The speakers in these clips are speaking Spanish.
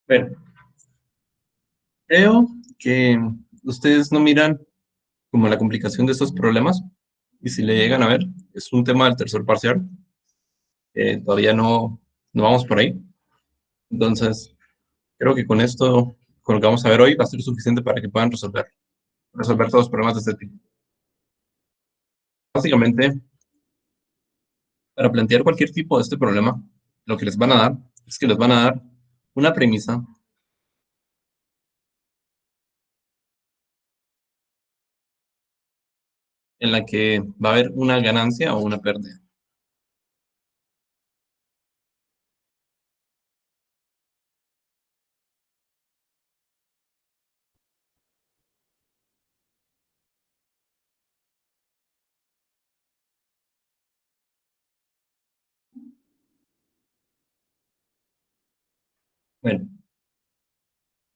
Bueno, creo que ustedes no miran como la complicación de estos problemas y si le llegan a ver, es un tema del tercer parcial, todavía no vamos por ahí. Entonces, creo que con esto, con lo que vamos a ver hoy, va a ser suficiente para que puedan resolver todos los problemas de este tipo. Básicamente, para plantear cualquier tipo de este problema, lo que les van a dar es que les van a dar una premisa en la que va a haber una ganancia o una pérdida. Bueno,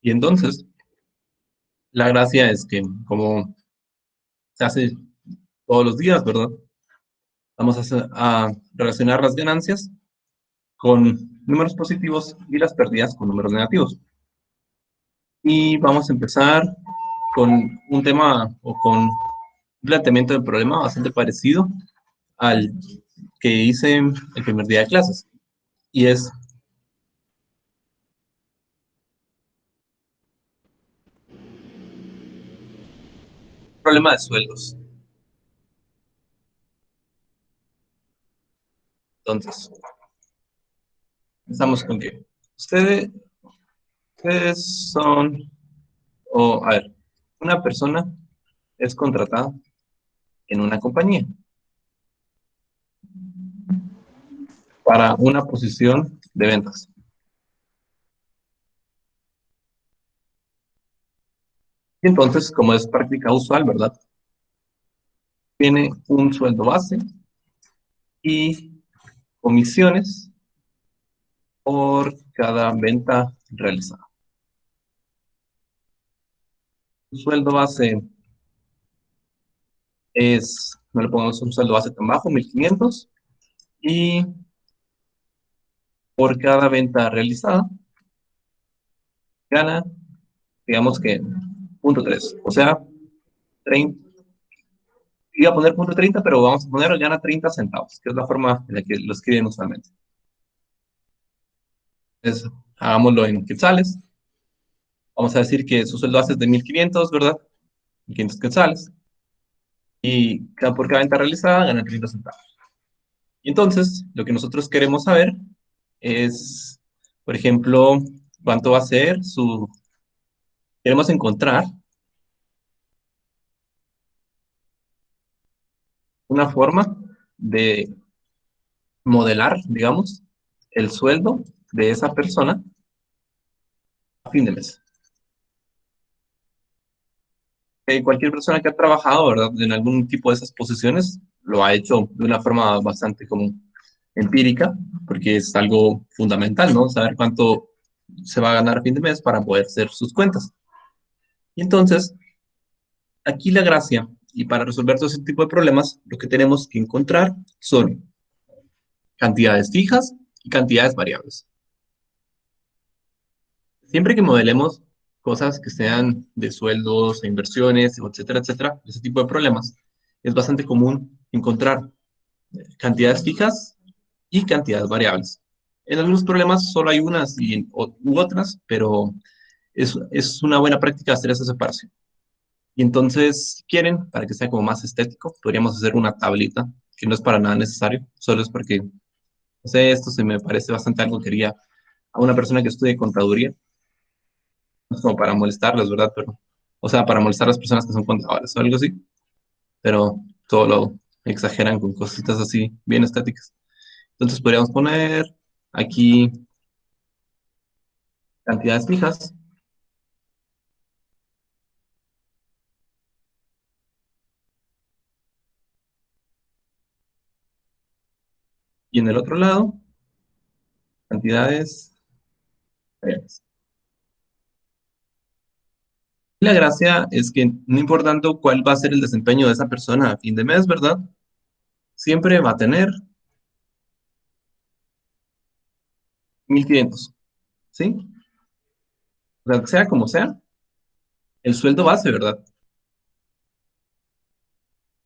y entonces, la gracia es que como se hace todos los días, ¿verdad? Vamos a relacionar las ganancias con números positivos y las pérdidas con números negativos. Y vamos a empezar con un tema o con un planteamiento del problema bastante parecido al que hice el primer día de clases. Y es un problema de sueldos. Entonces, empezamos con que ustedes, ustedes son, o a ver, una persona es contratada en una compañía para una posición de ventas. Y entonces, como es práctica usual, ¿verdad? Tiene un sueldo base y comisiones por cada venta realizada. Un sueldo base no le pongamos un sueldo base tan bajo, 1.500, y por cada venta realizada gana, digamos que 0.3, o sea, 30, iba a poner 0.30, pero vamos a poner gana 30 centavos, que es la forma en la que lo escriben usualmente. Entonces, hagámoslo en quetzales. Vamos a decir que su sueldo base es de 1.500, ¿verdad? 1.500 quetzales. Y por cada venta realizada gana 30 centavos. Y entonces, lo que nosotros queremos saber es, por ejemplo, cuánto va a ser su... Queremos encontrar una forma de modelar, digamos, el sueldo de esa persona a fin de mes. Cualquier persona que ha trabajado, ¿verdad?, en algún tipo de esas posiciones, lo ha hecho de una forma bastante como empírica, porque es algo fundamental, ¿no? Saber cuánto se va a ganar a fin de mes para poder hacer sus cuentas. Y entonces, aquí la gracia, y para resolver todo ese tipo de problemas, lo que tenemos que encontrar son cantidades fijas y cantidades variables. Siempre que modelemos cosas que sean de sueldos, e inversiones, etcétera, etcétera, ese tipo de problemas, es bastante común encontrar cantidades fijas y cantidades variables. En algunos problemas solo hay unas u otras, pero es una buena práctica hacer esa separación. Y entonces, si quieren, para que sea como más estético, podríamos hacer una tablita, que no es para nada necesario, solo es porque, no sé, esto se me parece bastante algo que haría a una persona que estudie contaduría, no es como para molestarles, ¿verdad? Pero, o sea, para molestar a las personas que son contadores o algo así, pero todo lo exageran con cositas así, bien estéticas. Entonces podríamos poner aquí cantidades fijas y en el otro lado, cantidades variables. Y la gracia es que no importando cuál va a ser el desempeño de esa persona a fin de mes, ¿verdad? Siempre va a tener 1.500, ¿sí? O sea, sea como sea, el sueldo base, ¿verdad?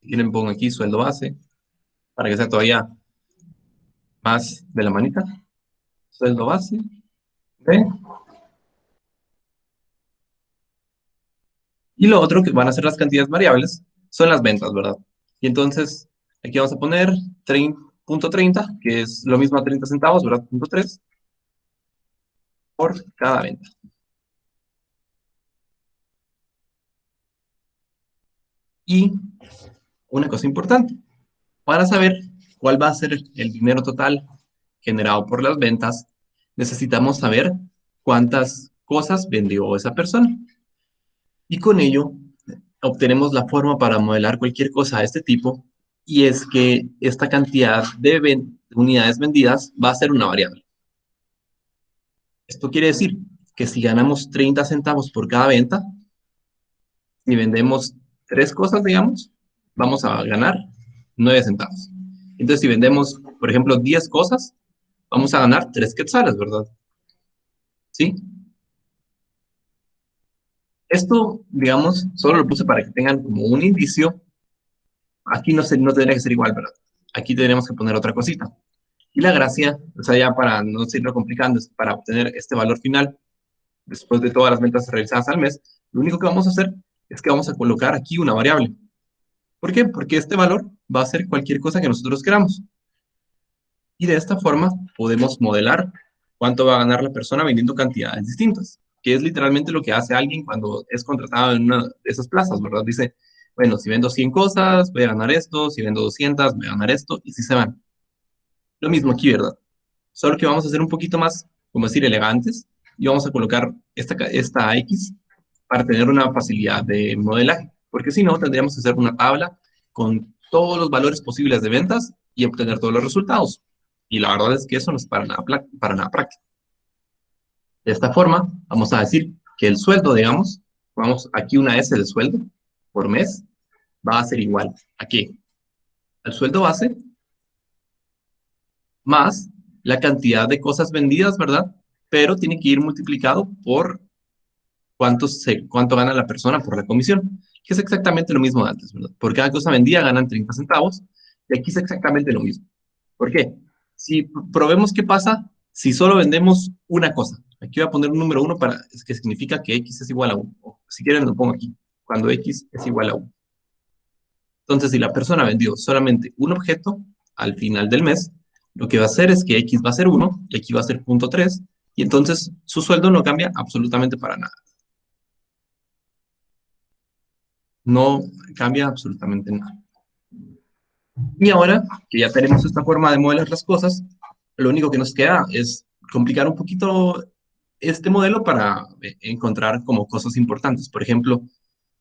Si quieren, pongo aquí sueldo base para que sea todavía más de la manita. Sueldo base. ¿Ve? Y lo otro que van a ser las cantidades variables son las ventas, ¿verdad? Y entonces aquí vamos a poner 30, que es lo mismo a 30 centavos, ¿verdad? Punto 3 por cada venta. Y una cosa importante, para saber cuál va a ser el dinero total generado por las ventas, necesitamos saber cuántas cosas vendió esa persona. Y con ello obtenemos la forma para modelar cualquier cosa de este tipo, y es que esta cantidad de unidades vendidas va a ser una variable. Esto quiere decir que si ganamos 30 centavos por cada venta, si vendemos tres cosas, digamos, vamos a ganar 9 centavos. Entonces, si vendemos, por ejemplo, 10 cosas, vamos a ganar 3 quetzales, ¿verdad? ¿Sí? Esto, digamos, solo lo puse para que tengan como un indicio. Aquí no tendría que ser igual, ¿verdad? Aquí tendríamos que poner otra cosita. Y la gracia, o sea, ya para no seguirlo complicando, es para obtener este valor final, después de todas las ventas realizadas al mes, lo único que vamos a hacer es que vamos a colocar aquí una variable. ¿Por qué? Porque este valor va a ser cualquier cosa que nosotros queramos. Y de esta forma podemos modelar cuánto va a ganar la persona vendiendo cantidades distintas, que es literalmente lo que hace alguien cuando es contratado en una de esas plazas, ¿verdad? Dice, bueno, si vendo 100 cosas, voy a ganar esto, si vendo 200, voy a ganar esto, y si se van. Lo mismo aquí, ¿verdad? Solo que vamos a ser un poquito más, como decir, elegantes, y vamos a colocar esta X para tener una facilidad de modelaje, porque si no, tendríamos que hacer una tabla con todos los valores posibles de ventas y obtener todos los resultados. Y la verdad es que eso no es para nada práctico. De esta forma, vamos a decir que el sueldo, digamos, vamos aquí una S de sueldo por mes, va a ser igual a qué? Al sueldo base más la cantidad de cosas vendidas, ¿verdad? Pero tiene que ir multiplicado por cuánto gana la persona por la comisión, que es exactamente lo mismo de antes, ¿verdad? Por cada cosa vendida ganan 30 centavos, y aquí es exactamente lo mismo. ¿Por qué? Si probemos qué pasa si solo vendemos una cosa. Aquí voy a poner un número 1 que significa que X es igual a 1. O, si quieren lo pongo aquí, cuando X es igual a 1. Entonces, si la persona vendió solamente un objeto al final del mes, lo que va a hacer es que X va a ser 1 y aquí va a ser punto 3, y entonces su sueldo no cambia absolutamente para nada. No cambia absolutamente nada. Y ahora que ya tenemos esta forma de modelar las cosas, lo único que nos queda es complicar un poquito este modelo para encontrar como cosas importantes. Por ejemplo,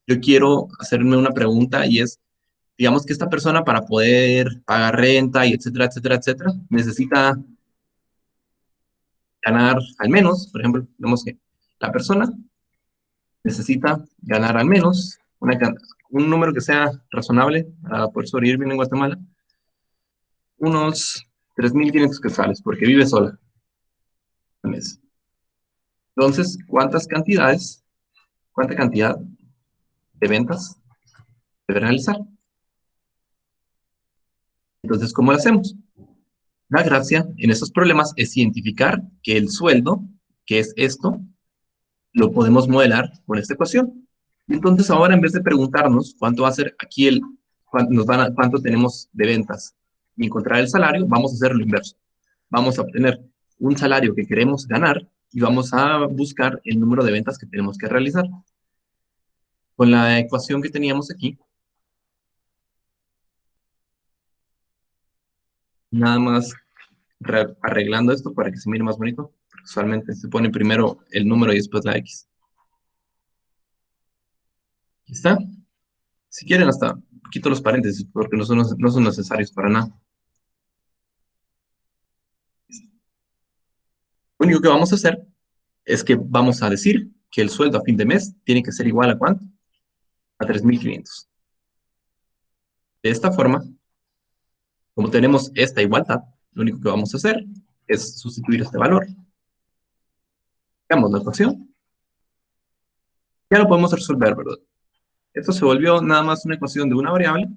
yo quiero hacerme una pregunta y es, digamos que esta persona para poder pagar renta y etcétera, etcétera, etcétera, necesita ganar al menos, por ejemplo, vemos que la persona necesita ganar al menos un número que sea razonable para poder sobrevivir bien en Guatemala, unos 3.500 quetzales, porque vive sola al mes. Entonces, cuánta cantidad de ventas debe realizar? Entonces, ¿cómo lo hacemos? La gracia en estos problemas es identificar que el sueldo, que es esto, lo podemos modelar con esta ecuación. Y entonces ahora en vez de preguntarnos cuánto va a ser aquí cuánto tenemos de ventas y encontrar el salario, vamos a hacer lo inverso. Vamos a obtener un salario que queremos ganar y vamos a buscar el número de ventas que tenemos que realizar. Con la ecuación que teníamos aquí, nada más arreglando esto para que se mire más bonito, porque usualmente se pone primero el número y después la X. Aquí está. Si quieren, hasta quito los paréntesis porque no son necesarios para nada. Lo único que vamos a hacer es que vamos a decir que el sueldo a fin de mes tiene que ser igual a ¿cuánto? A 3.500. De esta forma, como tenemos esta igualdad, lo único que vamos a hacer es sustituir este valor. Veamos la ecuación. Ya lo podemos resolver, ¿verdad? Esto se volvió nada más una ecuación de una variable.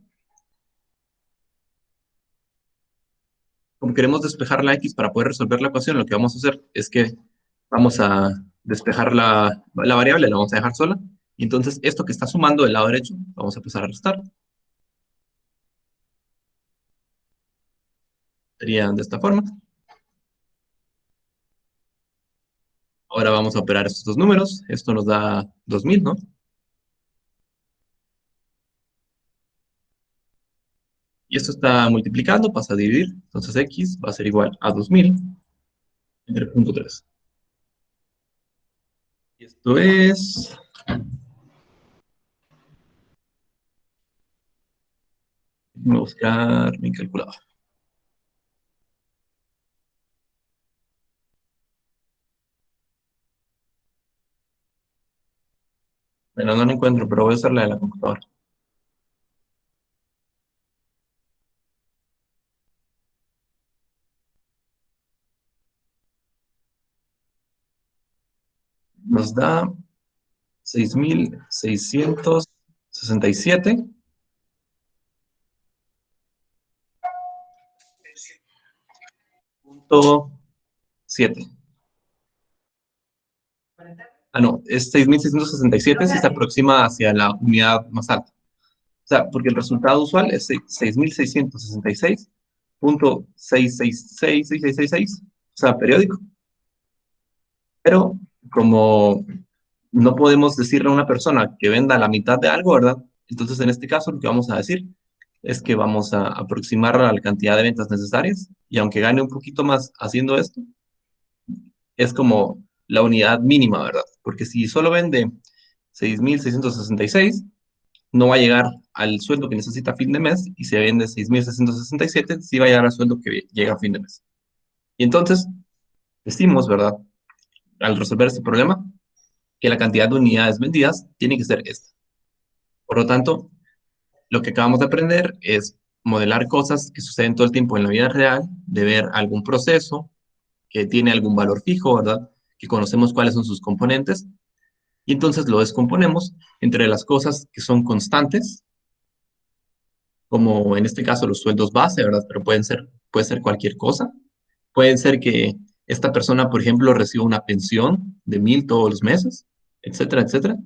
Como queremos despejar la x para poder resolver la ecuación, lo que vamos a hacer es que vamos a despejar la variable, la vamos a dejar sola. Y entonces esto que está sumando del lado derecho, vamos a empezar a restar. Sería de esta forma. Ahora vamos a operar estos dos números. Esto nos da 2000, ¿no? Y esto está multiplicando, pasa a dividir. Entonces x va a ser igual a 2000 entre 0.3. Y esto es... Voy a buscar mi calculadora. Bueno, no la encuentro, pero voy a usar la de la computadora. Nos da 6667. 7. Ah, no, es 6667 si se aproxima hacia la unidad más alta. O sea, porque el resultado usual es 6666.666666, o sea, periódico. Pero como no podemos decirle a una persona que venda la mitad de algo, ¿verdad? Entonces, en este caso, lo que vamos a decir es que vamos a aproximar a la cantidad de ventas necesarias y aunque gane un poquito más haciendo esto, es como la unidad mínima, ¿verdad? Porque si solo vende 6666 no va a llegar al sueldo que necesita a fin de mes, y si vende 6667 sí va a llegar al sueldo que llega a fin de mes. Y entonces, decimos, ¿verdad? Al resolver este problema, que la cantidad de unidades vendidas tiene que ser esta. Por lo tanto, lo que acabamos de aprender es modelar cosas que suceden todo el tiempo en la vida real, de ver algún proceso que tiene algún valor fijo, ¿verdad? Que conocemos cuáles son sus componentes, y entonces lo descomponemos entre las cosas que son constantes, como en este caso los sueldos base, ¿verdad? Pero puede ser cualquier cosa. Puede ser que esta persona, por ejemplo, reciba una pensión de 1000 todos los meses, etcétera, etcétera.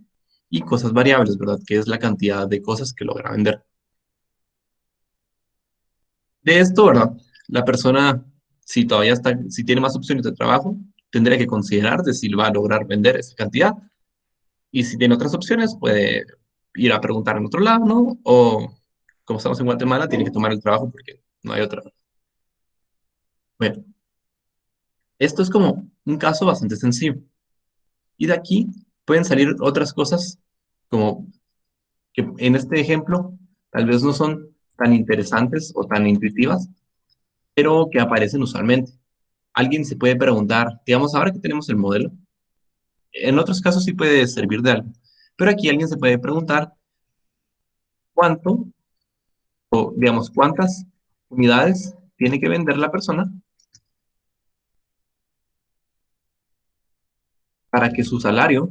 Y cosas variables, ¿verdad? Que es la cantidad de cosas que logra vender. De esto, ¿verdad? La persona, si todavía está, si tiene más opciones de trabajo, tendría que considerar de si va a lograr vender esa cantidad. Y si tiene otras opciones, puede ir a preguntar en otro lado, ¿no? O como estamos en Guatemala, tiene que tomar el trabajo porque no hay otra. Bueno, esto es como un caso bastante sencillo. Y de aquí pueden salir otras cosas como que en este ejemplo tal vez no son tan interesantes o tan intuitivas, pero que aparecen usualmente. Alguien se puede preguntar, digamos, ahora que tenemos el modelo, en otros casos sí puede servir de algo, pero aquí alguien se puede preguntar cuánto, o digamos, cuántas unidades tiene que vender la persona para que su salario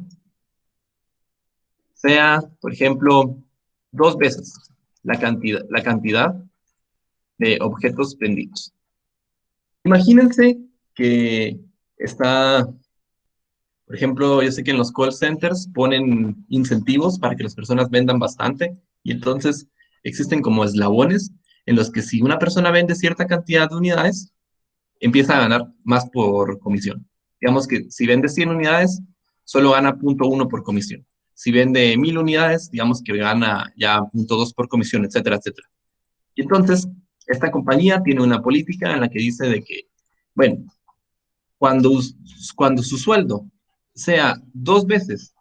sea, por ejemplo, dos veces la cantidad de objetos vendidos. Imagínense que está, por ejemplo, yo sé que en los call centers ponen incentivos para que las personas vendan bastante y entonces existen como eslabones en los que si una persona vende cierta cantidad de unidades, empieza a ganar más por comisión. Digamos que si vende 100 unidades, solo gana 0.1 por comisión. Si vende 1000 unidades, digamos que gana ya 0.2 por comisión, etcétera, etcétera. Y entonces, esta compañía tiene una política en la que dice de que, bueno, cuando, cuando su sueldo sea dos veces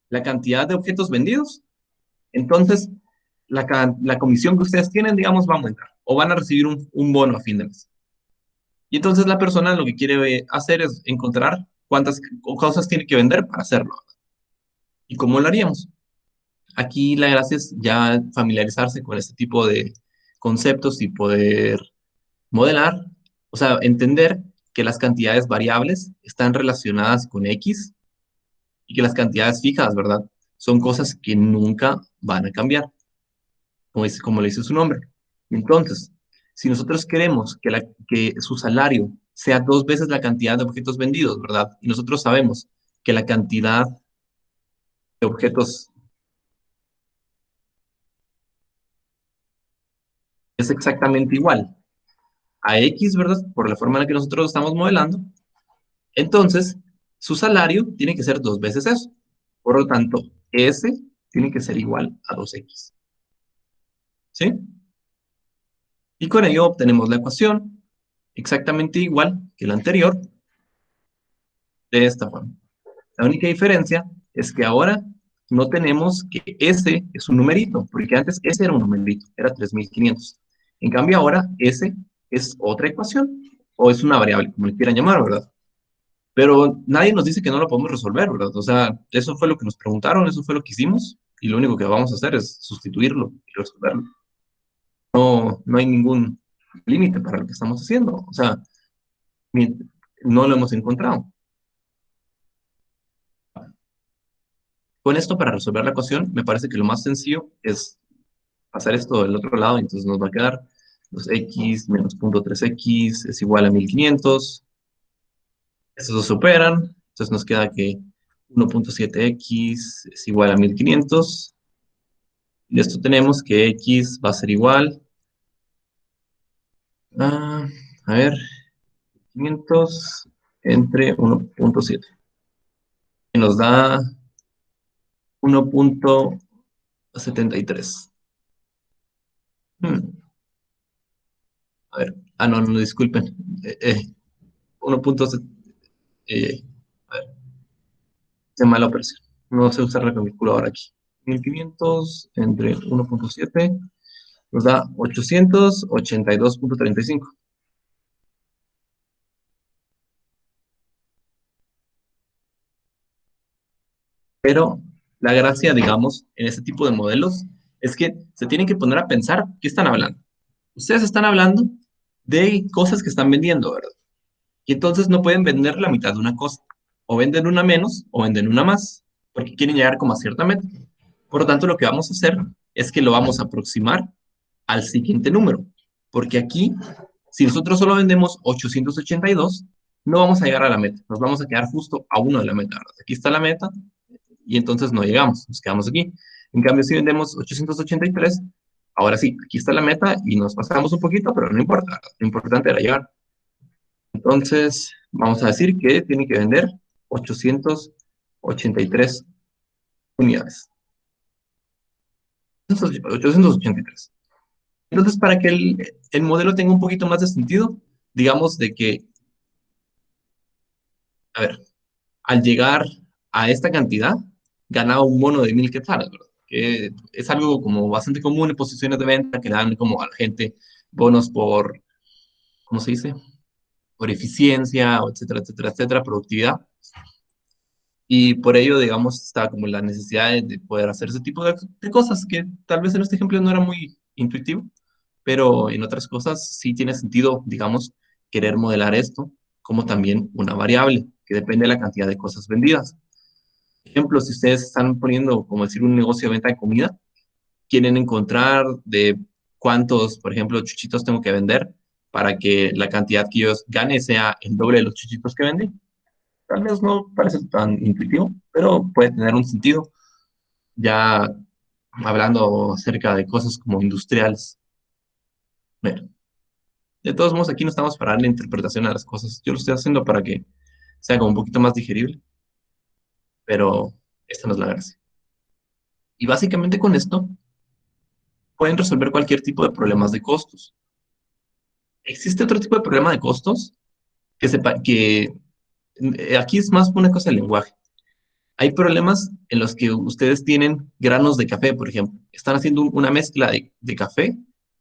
la cantidad de objetos vendidos, entonces la comisión que ustedes tienen, digamos, va a aumentar o van a recibir un bono a fin de mes. Y entonces la persona lo que quiere hacer es encontrar cuántas cosas tiene que vender para hacerlo. ¿Y cómo lo haríamos? Aquí la gracia es ya familiarizarse con este tipo de conceptos y poder modelar, o sea, entender que las cantidades variables están relacionadas con X y que las cantidades fijas, ¿verdad? son cosas que nunca van a cambiar, como le dice su nombre. Entonces, si nosotros queremos que su salario sea 2 veces la cantidad de objetos vendidos, ¿verdad? Y nosotros sabemos que la cantidad de objetos es exactamente igual a X, ¿verdad? Por la forma en la que nosotros lo estamos modelando. Entonces, su salario tiene que ser 2 veces eso. Por lo tanto, S tiene que ser igual a 2X. ¿Sí? Y con ello obtenemos la ecuación exactamente igual que la anterior, de esta forma. La única diferencia es que ahora no tenemos que S es un numerito, porque antes S era un numerito, era 3500. En cambio ahora S es otra ecuación, o es una variable, como le quieran llamar, ¿verdad? Pero nadie nos dice que no lo podemos resolver, ¿verdad? O sea, eso fue lo que nos preguntaron, eso fue lo que hicimos, y lo único que vamos a hacer es sustituirlo y resolverlo. No, no hay ningún límite para lo que estamos haciendo. O sea, no lo hemos encontrado. Con esto, para resolver la ecuación, me parece que lo más sencillo es hacer esto del otro lado, y entonces nos va a quedar 2x menos 0.3x es igual a 1500. Estos dos superan, entonces nos queda que 1.7x es igual a 1500. Y esto tenemos que x va a ser igual a, a ver, 500 entre 1.7. Y nos da 1.73. Hmm, a ver, no, no, disculpen. 1.7. A ver, qué mala operación. No sé usar la calculadora aquí. 1500 entre 1.7 nos da 882.35. Pero la gracia, digamos, en este tipo de modelos es que se tienen que poner a pensar qué están hablando. Ustedes están hablando de cosas que están vendiendo, ¿verdad? Y entonces no pueden vender la mitad de una cosa. O venden una menos o venden una más, porque quieren llegar como a cierta meta. Por lo tanto, lo que vamos a hacer es que lo vamos a aproximar al siguiente número. Porque aquí, si nosotros solo vendemos 882, no vamos a llegar a la meta. Nos vamos a quedar justo a uno de la meta, ¿verdad? Aquí está la meta y entonces no llegamos, nos quedamos aquí. En cambio, si vendemos 883, ahora sí, aquí está la meta y nos pasamos un poquito, pero no importa, ¿verdad? Lo importante era llegar. Entonces, vamos a decir que tiene que vender 883 unidades. 883. Entonces, para que el modelo tenga un poquito más de sentido, digamos de que, a ver, al llegar a esta cantidad, ganaba un bono de 1000 quetzales, ¿verdad? Que es algo como bastante común en posiciones de venta que dan como a la gente bonos por, ¿cómo se dice? Por eficiencia, etcétera, etcétera, etcétera, productividad. Y por ello, digamos, está como la necesidad de poder hacer ese tipo de cosas que tal vez en este ejemplo no era muy intuitivo, pero en otras cosas sí tiene sentido, digamos, querer modelar esto como también una variable que depende de la cantidad de cosas vendidas. Ejemplo, si ustedes están poniendo, como decir, un negocio de venta de comida, quieren encontrar de cuántos, por ejemplo, chuchitos tengo que vender para que la cantidad que yo gane sea el doble de los chuchitos que venden. Tal vez no parece tan intuitivo, pero puede tener un sentido, ya hablando acerca de cosas como industriales. Bueno, de todos modos, aquí no estamos para darle interpretación a las cosas. Yo lo estoy haciendo para que sea como un poquito más digerible, pero esta no es la gracia. Y básicamente con esto pueden resolver cualquier tipo de problemas de costos. Existe otro tipo de problema de costos que sepa que aquí es más una cosa del lenguaje. Hay problemas en los que ustedes tienen granos de café, por ejemplo. Están haciendo una mezcla de café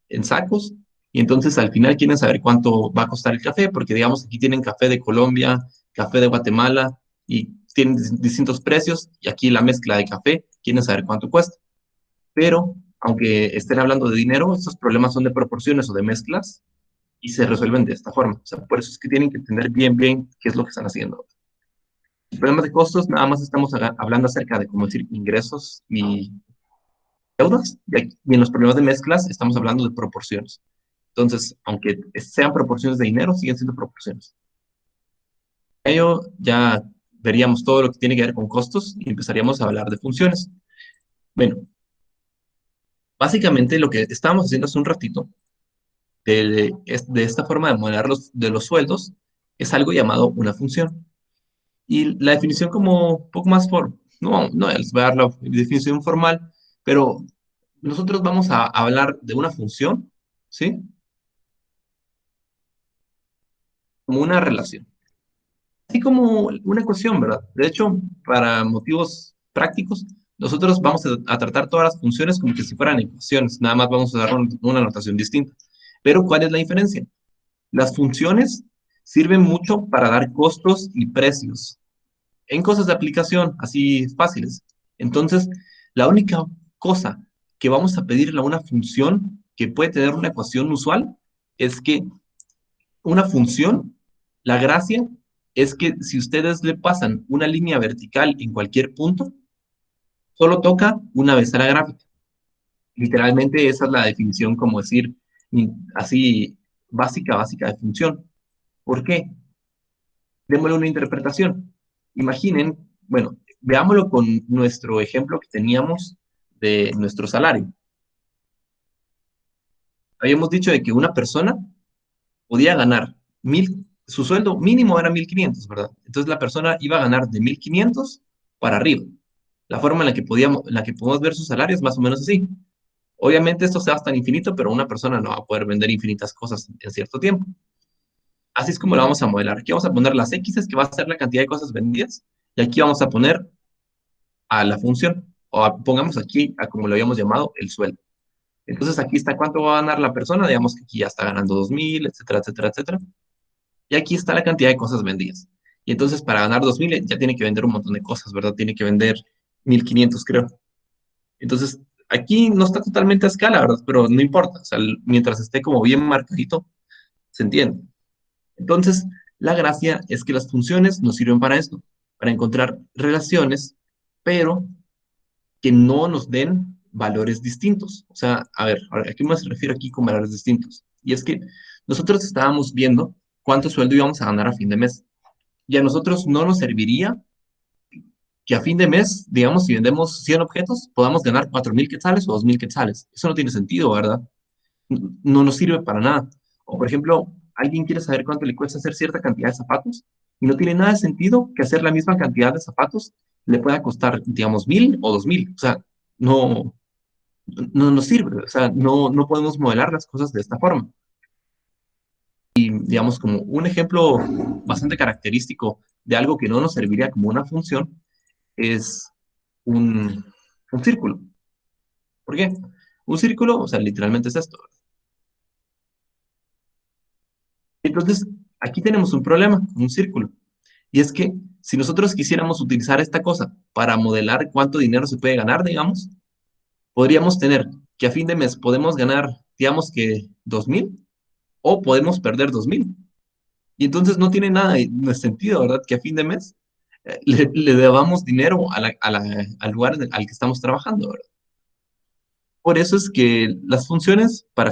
en sacos y entonces al final quieren saber cuánto va a costar el café, porque digamos aquí tienen café de Colombia, café de Guatemala y tienen distintos precios y aquí la mezcla de café quieren saber cuánto cuesta. Pero aunque estén hablando de dinero, estos problemas son de proporciones o de mezclas y se resuelven de esta forma. O sea, por eso es que tienen que entender bien, bien qué es lo que están haciendo. Problemas de costos, nada más estamos hablando acerca de, como decir, ingresos y deudas, y en los problemas de mezclas estamos hablando de proporciones. Entonces, aunque sean proporciones de dinero, siguen siendo proporciones. Ello ya veríamos todo lo que tiene que ver con costos y empezaríamos a hablar de funciones. Bueno, básicamente lo que estábamos haciendo hace un ratito, de esta forma de modelar de los sueldos, es algo llamado una función. Y la definición como un poco más no les voy a dar la definición formal, pero nosotros vamos a hablar de una función, ¿sí? Como una relación. Así como una ecuación, ¿verdad? De hecho, para motivos prácticos, nosotros vamos a tratar todas las funciones como que si fueran ecuaciones, nada más vamos a dar una notación distinta. Pero, ¿cuál es la diferencia? Las funciones sirven mucho para dar costos y precios en cosas de aplicación, así fáciles. Entonces, la única cosa que vamos a pedirle a una función que puede tener una ecuación usual es que una función, la gracia es que si ustedes le pasan una línea vertical en cualquier punto, solo toca una vez a la gráfica. Literalmente esa es la definición, como decir, así básica de función. ¿Por qué? Démosle una interpretación. Imaginen, bueno, veámoslo con nuestro ejemplo que teníamos de nuestro salario. Habíamos dicho de que una persona podía ganar su sueldo mínimo era 1.500, ¿verdad? Entonces la persona iba a ganar de 1.500 para arriba. La forma en la que podemos ver su salario es más o menos así. Obviamente esto se va hasta el infinito, pero una persona no va a poder vender infinitas cosas en cierto tiempo. Así es como lo vamos a modelar. Aquí vamos a poner las X, que va a ser la cantidad de cosas vendidas, y aquí vamos a poner a la función, pongamos aquí, a como lo habíamos llamado, el sueldo. Entonces aquí está cuánto va a ganar la persona, digamos que aquí ya está ganando 2.000, etcétera, etcétera, etcétera. Y aquí está la cantidad de cosas vendidas. Y entonces para ganar 2.000 ya tiene que vender un montón de cosas, ¿verdad? Tiene que vender 1.500, creo. Entonces aquí no está totalmente a escala, ¿verdad? Pero no importa, o sea, mientras esté como bien marcadito, se entiende. Entonces, la gracia es que las funciones nos sirven para esto, para encontrar relaciones, pero que no nos den valores distintos. O sea, a ver, ¿a qué me refiero aquí con valores distintos? Y es que nosotros estábamos viendo cuánto sueldo íbamos a ganar a fin de mes. Y a nosotros no nos serviría que a fin de mes, digamos, si vendemos 100 objetos, podamos ganar 4.000 quetzales o 2.000 quetzales. Eso no tiene sentido, ¿verdad? No nos sirve para nada. O, por ejemplo, alguien quiere saber cuánto le cuesta hacer cierta cantidad de zapatos y no tiene nada de sentido que hacer la misma cantidad de zapatos le pueda costar, digamos, 1.000 o 2.000. O sea, no, no nos sirve. O sea, no podemos modelar las cosas de esta forma. Y, digamos, como un ejemplo bastante característico de algo que no nos serviría como una función es un círculo. ¿Por qué? Un círculo, o sea, literalmente es esto. Entonces, aquí tenemos un problema, un círculo. Y es que si nosotros quisiéramos utilizar esta cosa para modelar cuánto dinero se puede ganar, digamos, podríamos tener que a fin de mes podemos ganar, digamos que 2.000 o podemos perder 2.000. Y entonces no tiene nada de sentido, ¿verdad? Que a fin de mes le debamos dinero al lugar al que estamos trabajando, ¿verdad? Por eso es que las funciones para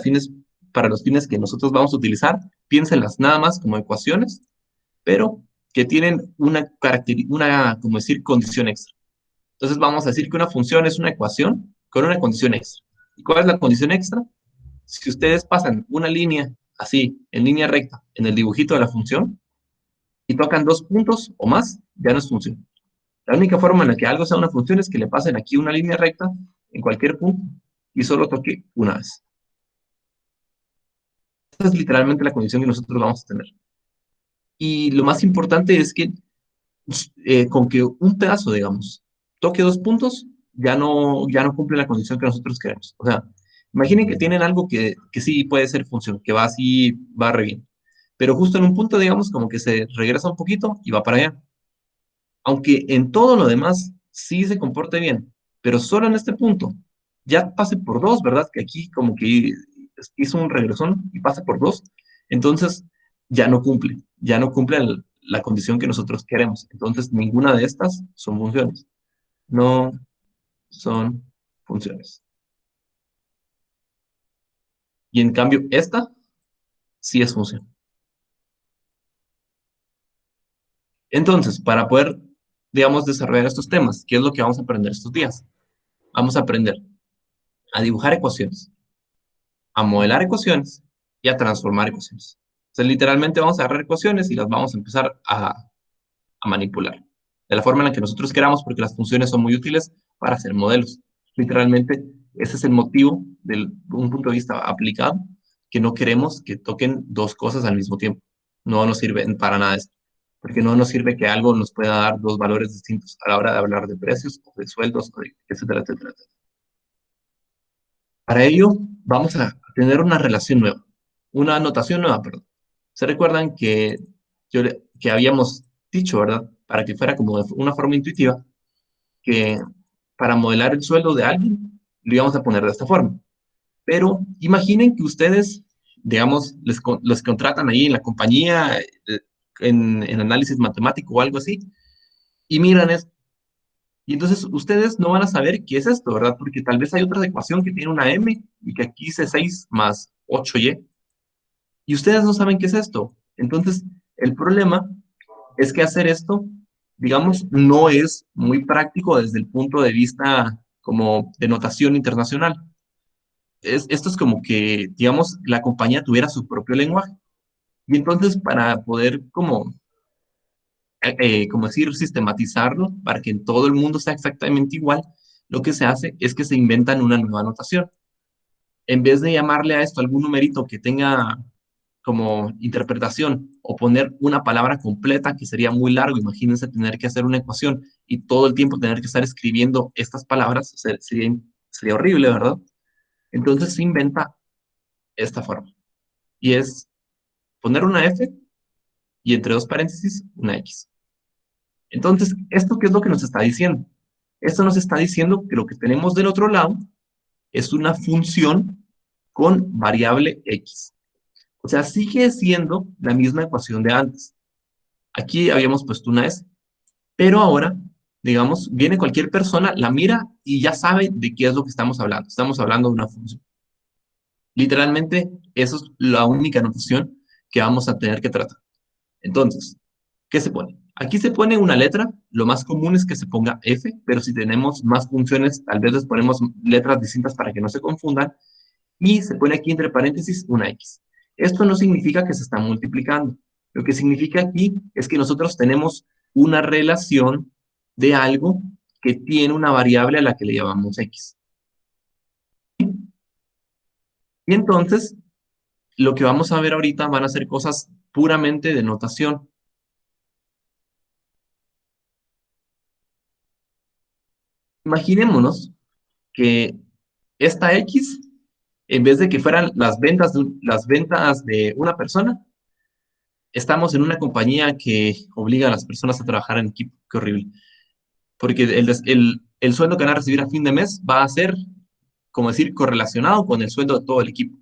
los fines que nosotros vamos a utilizar, piénsenlas nada más como ecuaciones, pero que tienen como decir, condición extra. Entonces vamos a decir que una función es una ecuación con una condición extra. ¿Y cuál es la condición extra? Si ustedes pasan una línea así, en línea recta, en el dibujito de la función, y tocan dos puntos o más, ya no es función. La única forma en la que algo sea una función es que le pasen aquí una línea recta en cualquier punto y solo toque una vez. Esa es literalmente la condición que nosotros vamos a tener. Y lo más importante es que con que un pedazo, digamos, toque dos puntos, ya no cumple la condición que nosotros queremos. O sea, imaginen que tienen algo que sí puede ser función, que va así, va re bien. Pero justo en un punto, digamos, como que se regresa un poquito y va para allá. Aunque en todo lo demás sí se comporte bien, pero solo en este punto ya pase por dos, ¿verdad? Que aquí como que hizo un regresón y pasa por dos, entonces ya no cumple la condición que nosotros queremos. Entonces, ninguna de estas son funciones. No son funciones. Y en cambio, esta sí es función. Entonces, para poder, digamos, desarrollar estos temas, ¿qué es lo que vamos a aprender estos días? Vamos a aprender a dibujar ecuaciones, a modelar ecuaciones y a transformar ecuaciones. O sea, literalmente vamos a agarrar ecuaciones y las vamos a empezar a manipular de la forma en la que nosotros queramos, porque las funciones son muy útiles para hacer modelos. Literalmente, ese es el motivo de un punto de vista aplicado, que no queremos que toquen dos cosas al mismo tiempo. No nos sirve para nada esto, porque no nos sirve que algo nos pueda dar dos valores distintos a la hora de hablar de precios, o de sueldos, o de etcétera, etcétera, etcétera. Para ello, vamos a tener una relación nueva, una anotación nueva, perdón. ¿Se recuerdan que, que habíamos dicho, verdad? Para que fuera como de una forma intuitiva, que para modelar el sueldo de alguien, lo íbamos a poner de esta forma. Pero imaginen que ustedes, digamos, les contratan ahí en la compañía, en análisis matemático o algo así, y miran esto. Y entonces ustedes no van a saber qué es esto, ¿verdad? Porque tal vez hay otra ecuación que tiene una m y que aquí dice 6 más 8y, y ustedes no saben qué es esto. Entonces, el problema es que hacer esto, digamos, no es muy práctico desde el punto de vista como de notación internacional. Esto es como que, digamos, la compañía tuviera su propio lenguaje. Y entonces, para poder como decir, sistematizarlo, para que en todo el mundo sea exactamente igual, lo que se hace es que se inventan una nueva notación. En vez de llamarle a esto algún numerito que tenga como interpretación o poner una palabra completa que sería muy largo, imagínense tener que hacer una ecuación y todo el tiempo tener que estar escribiendo estas palabras, sería horrible, ¿verdad? Entonces se inventa esta forma y es poner una F y entre dos paréntesis una X. Entonces, ¿esto qué es lo que nos está diciendo? Esto nos está diciendo que lo que tenemos del otro lado es una función con variable X. O sea, sigue siendo la misma ecuación de antes. Aquí habíamos puesto una S, pero ahora, digamos, viene cualquier persona, la mira y ya sabe de qué es lo que estamos hablando. Estamos hablando de una función. Literalmente, eso es la única notación que vamos a tener que tratar. Entonces, ¿qué se pone? Aquí se pone una letra, lo más común es que se ponga F, pero si tenemos más funciones, tal vez les ponemos letras distintas para que no se confundan, y se pone aquí entre paréntesis una X. Esto no significa que se está multiplicando. Lo que significa aquí es que nosotros tenemos una relación de algo que tiene una variable a la que le llamamos X. Y entonces, lo que vamos a ver ahorita van a ser cosas puramente de notación. Imaginémonos que esta X, en vez de que fueran las ventas de una persona, estamos en una compañía que obliga a las personas a trabajar en equipo. Qué horrible. Porque el sueldo que van a recibir a fin de mes va a ser, como decir, correlacionado con el sueldo de todo el equipo.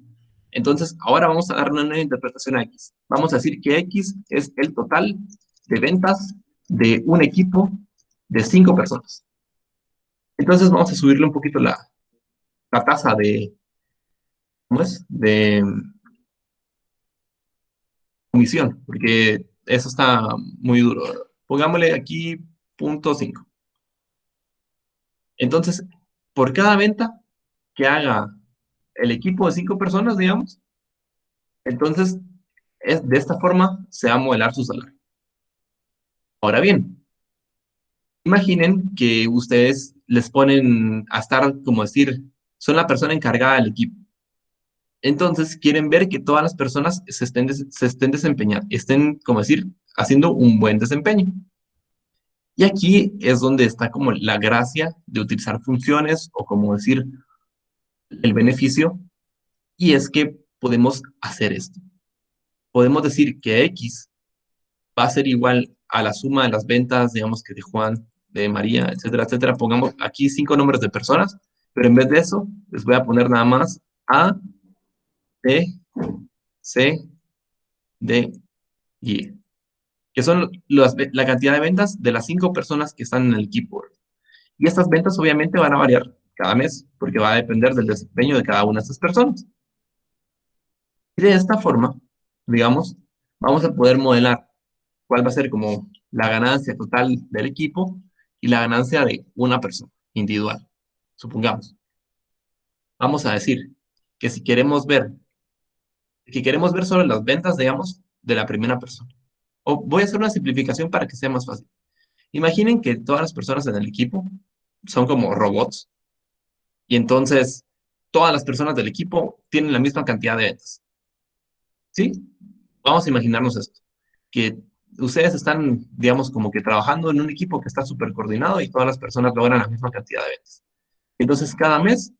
Entonces, ahora vamos a dar una nueva interpretación a X. Vamos a decir que X es el total de ventas de un equipo de 5 personas. Entonces, vamos a subirle un poquito la tasa de, ¿cómo es? De comisión, porque eso está muy duro. Pongámosle aquí 0.5. Entonces, por cada venta que haga el equipo de 5 personas, digamos, entonces de esta forma se va a modelar su salario. Ahora bien, imaginen que ustedes les ponen a estar, como decir, son la persona encargada del equipo. Entonces quieren ver que todas las personas se estén desempeñando, estén, como decir, haciendo un buen desempeño. Y aquí es donde está como la gracia de utilizar funciones o como decir el beneficio, y es que podemos hacer esto. Podemos decir que X va a ser igual a la suma de las ventas, digamos que de Juan, de María, etcétera, etcétera. Pongamos aquí 5 nombres de personas, pero en vez de eso, les voy a poner nada más A, B, C, D, Y. que son la cantidad de ventas de las 5 personas que están en el equipo. Y estas ventas obviamente van a variar cada mes, porque va a depender del desempeño de cada una de estas personas. Y de esta forma, digamos, vamos a poder modelar cuál va a ser como la ganancia total del equipo y la ganancia de una persona individual. Supongamos, vamos a decir que si queremos ver, que queremos ver solo las ventas, digamos, de la primera persona. O voy a hacer una simplificación para que sea más fácil. Imaginen que todas las personas en el equipo son como robots y entonces todas las personas del equipo tienen la misma cantidad de ventas. ¿Sí? Vamos a imaginarnos esto, que ustedes están, digamos, como que trabajando en un equipo que está súper coordinado y todas las personas logran la misma cantidad de ventas. Entonces, cada mes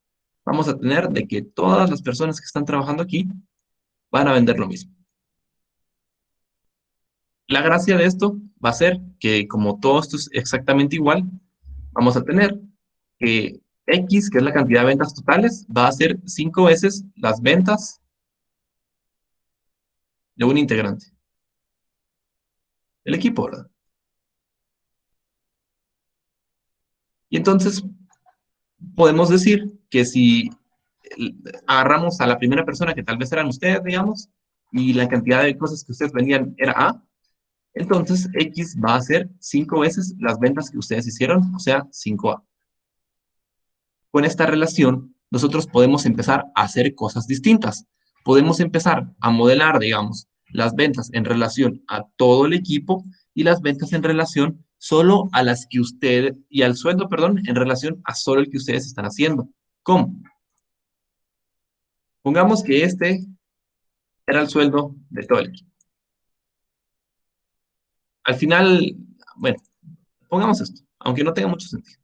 vamos a tener de que todas las personas que están trabajando aquí van a vender lo mismo. La gracia de esto va a ser que como todo esto es exactamente igual, vamos a tener que X, que es la cantidad de ventas totales, va a ser 5 veces las ventas de un integrante del equipo, ¿verdad? Y entonces podemos decir que si agarramos a la primera persona, que tal vez eran ustedes, digamos, y la cantidad de cosas que ustedes vendían era A, entonces X va a ser 5 veces las ventas que ustedes hicieron, o sea, 5A. Con esta relación, nosotros podemos empezar a hacer cosas distintas. Podemos empezar a modelar, digamos, las ventas en relación a todo el equipo y las ventas en relación solo a las que usted, y al sueldo, perdón, en relación a solo el que ustedes están haciendo. ¿Cómo? Pongamos que este era el sueldo de todo el equipo. Al final, bueno, pongamos esto, aunque no tenga mucho sentido.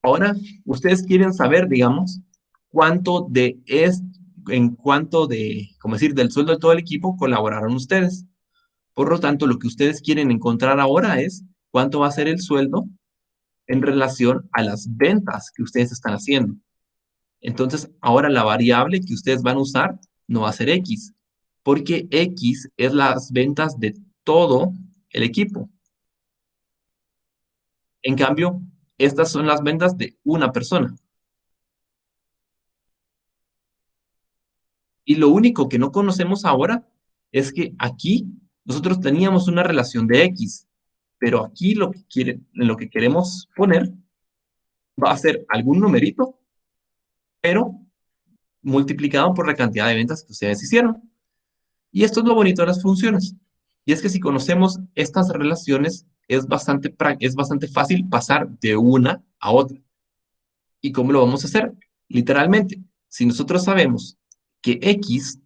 Ahora, ustedes quieren saber, digamos, cuánto de es, en cuánto de, como decir, del sueldo de todo el equipo colaboraron ustedes. Por lo tanto, lo que ustedes quieren encontrar ahora es cuánto va a ser el sueldo en relación a las ventas que ustedes están haciendo. Entonces, ahora la variable que ustedes van a usar no va a ser X, porque X es las ventas de todo el equipo. En cambio, estas son las ventas de una persona. Y lo único que no conocemos ahora es que aquí nosotros teníamos una relación de X, pero aquí lo que queremos poner va a ser algún numerito, pero multiplicado por la cantidad de ventas que ustedes hicieron. Y esto es lo bonito de las funciones. Y es que si conocemos estas relaciones, es bastante fácil pasar de una a otra. ¿Y cómo lo vamos a hacer? Literalmente, si nosotros sabemos que X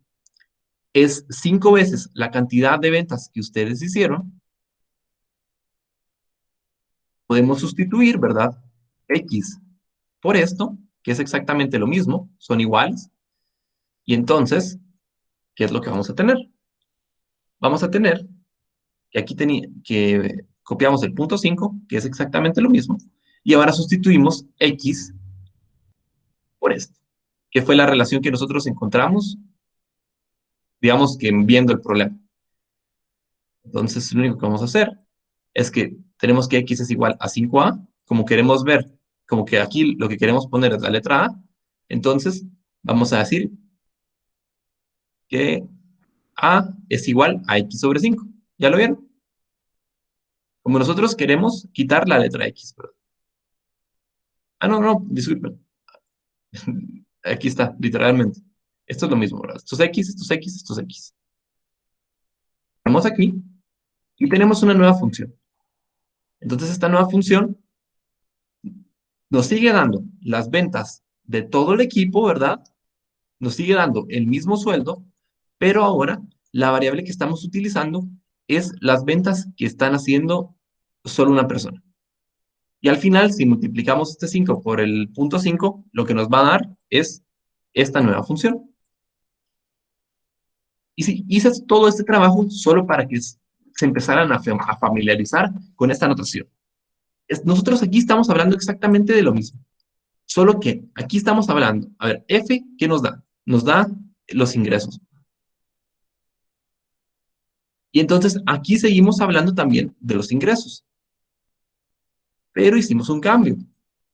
es 5 veces la cantidad de ventas que ustedes hicieron, podemos sustituir, ¿verdad? X por esto, que es exactamente lo mismo, son iguales. Y entonces, ¿qué es lo que vamos a tener? Vamos a tener que aquí tenía que copiamos el punto 5, que es exactamente lo mismo, y ahora sustituimos X por esto, que fue la relación que nosotros encontramos, digamos que viendo el problema. Entonces, lo único que vamos a hacer es que tenemos que X es igual a 5A, como queremos ver, como que aquí lo que queremos poner es la letra A, entonces vamos a decir que A es igual a X sobre 5. ¿Ya lo vieron? Como nosotros queremos quitar la letra X, ¿verdad? Ah, no, no, disculpen. Aquí está, literalmente. Esto es lo mismo, ¿verdad? Estos X, estos X, estos X. Vamos aquí y tenemos una nueva función. Entonces, esta nueva función nos sigue dando las ventas de todo el equipo, ¿verdad? Nos sigue dando el mismo sueldo, pero ahora la variable que estamos utilizando es las ventas que están haciendo solo una persona. Y al final, si multiplicamos este 5 por el punto 5, lo que nos va a dar es esta nueva función. Y si hice todo este trabajo solo para que se empezaran a familiarizar con esta notación. Nosotros aquí estamos hablando exactamente de lo mismo, solo que aquí estamos hablando, a ver, F, ¿qué nos da? Nos da los ingresos. Y entonces aquí seguimos hablando también de los ingresos, pero hicimos un cambio.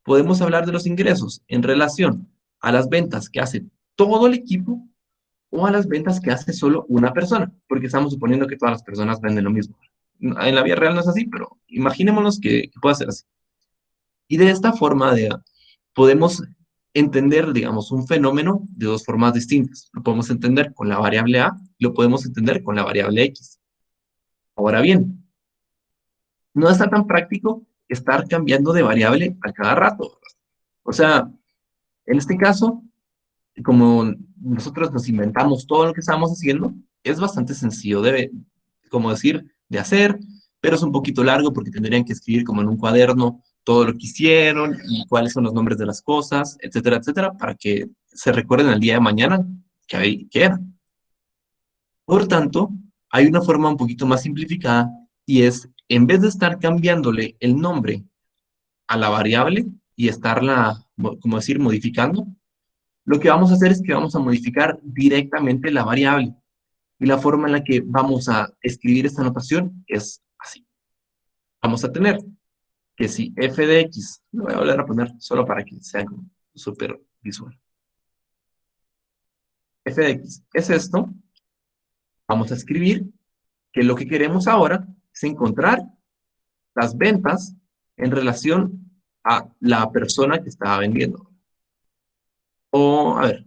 Podemos hablar de los ingresos en relación a las ventas que hace todo el equipo o a las ventas que hace solo una persona, porque estamos suponiendo que todas las personas venden lo mismo. En la vida real no es así, pero imaginémonos que pueda ser así. Y de esta forma podemos entender, digamos, un fenómeno de dos formas distintas. Lo podemos entender con la variable A y lo podemos entender con la variable X. Ahora bien, no está tan práctico estar cambiando de variable a cada rato. O sea, en este caso, como nosotros nos inventamos todo lo que estamos haciendo, es bastante sencillo de, como decir, de hacer, pero es un poquito largo porque tendrían que escribir como en un cuaderno todo lo que hicieron y cuáles son los nombres de las cosas, etcétera, etcétera, para que se recuerden el día de mañana que era. Por tanto, hay una forma un poquito más simplificada y es, en vez de estar cambiándole el nombre a la variable y estarla, como decir, modificando, lo que vamos a hacer es que vamos a modificar directamente la variable. Y la forma en la que vamos a escribir esta notación es así. Vamos a tener que si f de x, lo voy a volver a poner solo para que sea súper visual. F de x es esto. Vamos a escribir que lo que queremos ahora es encontrar las ventas en relación a la persona que estaba vendiendo. O, a ver,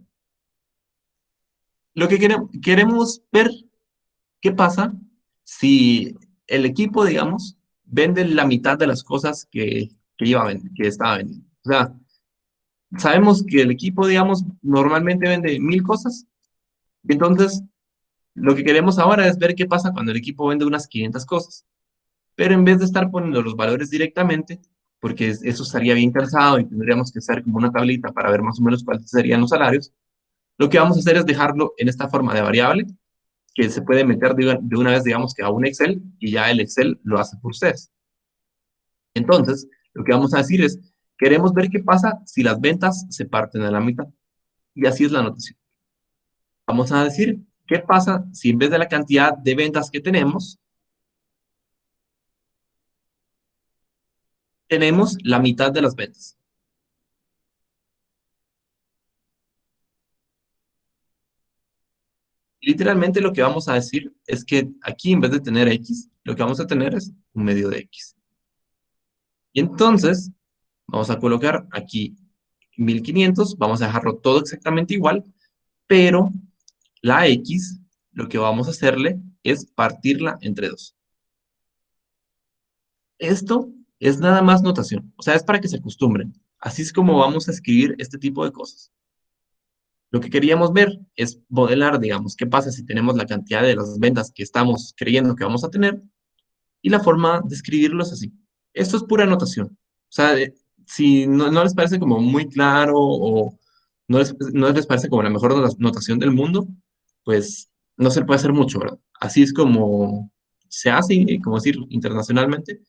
lo que queremos ver qué pasa si el equipo, digamos, vende la mitad de las cosas que estaba vendiendo. O sea, sabemos que el equipo, digamos, normalmente vende 1000 cosas. Y entonces, lo que queremos ahora es ver qué pasa cuando el equipo vende unas 500 cosas. Pero en vez de estar poniendo los valores directamente, porque eso estaría bien cansado y tendríamos que hacer como una tablita para ver más o menos cuáles serían los salarios, lo que vamos a hacer es dejarlo en esta forma de variable que se puede meter de una vez, digamos, que a un Excel y ya el Excel lo hace por ustedes. Entonces, lo que vamos a decir es, queremos ver qué pasa si las ventas se parten a la mitad. Y así es la anotación. Vamos a decir, ¿qué pasa si en vez de la cantidad de ventas que tenemos, tenemos la mitad de las ventas? Literalmente lo que vamos a decir es que aquí en vez de tener X, lo que vamos a tener es un medio de X. Y entonces vamos a colocar aquí 1500, vamos a dejarlo todo exactamente igual, pero la X, lo que vamos a hacerle es partirla entre dos. Esto es nada más notación, o sea, es para que se acostumbren. Así es como vamos a escribir este tipo de cosas. Lo que queríamos ver es modelar, digamos, qué pasa si tenemos la cantidad de las ventas que estamos creyendo que vamos a tener y la forma de escribirlo es así. Esto es pura notación. O sea, si no les parece como muy claro o no les parece como la mejor notación del mundo, pues no se le puede hacer mucho, ¿verdad? Así es como se hace, como decir, internacionalmente,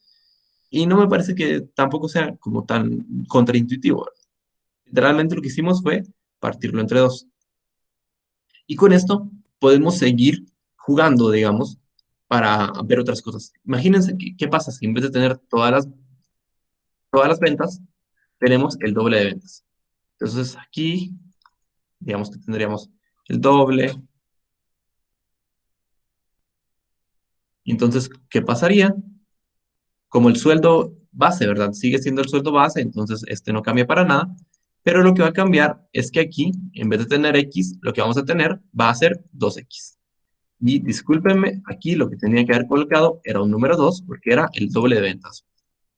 y no me parece que tampoco sea como tan contraintuitivo, ¿verdad? Literalmente lo que hicimos fue partirlo entre dos. Y con esto podemos seguir jugando, digamos, para ver otras cosas. Imagínense qué pasa si en vez de tener todas las ventas, tenemos el doble de ventas. Entonces aquí, digamos que tendríamos el doble. Y entonces, ¿qué pasaría? Como el sueldo base, ¿verdad? Sigue siendo el sueldo base, entonces este no cambia para nada. Pero lo que va a cambiar es que aquí, en vez de tener X, lo que vamos a tener va a ser 2X. Y discúlpenme, aquí lo que tenía que haber colocado era un número 2 porque era el doble de ventas.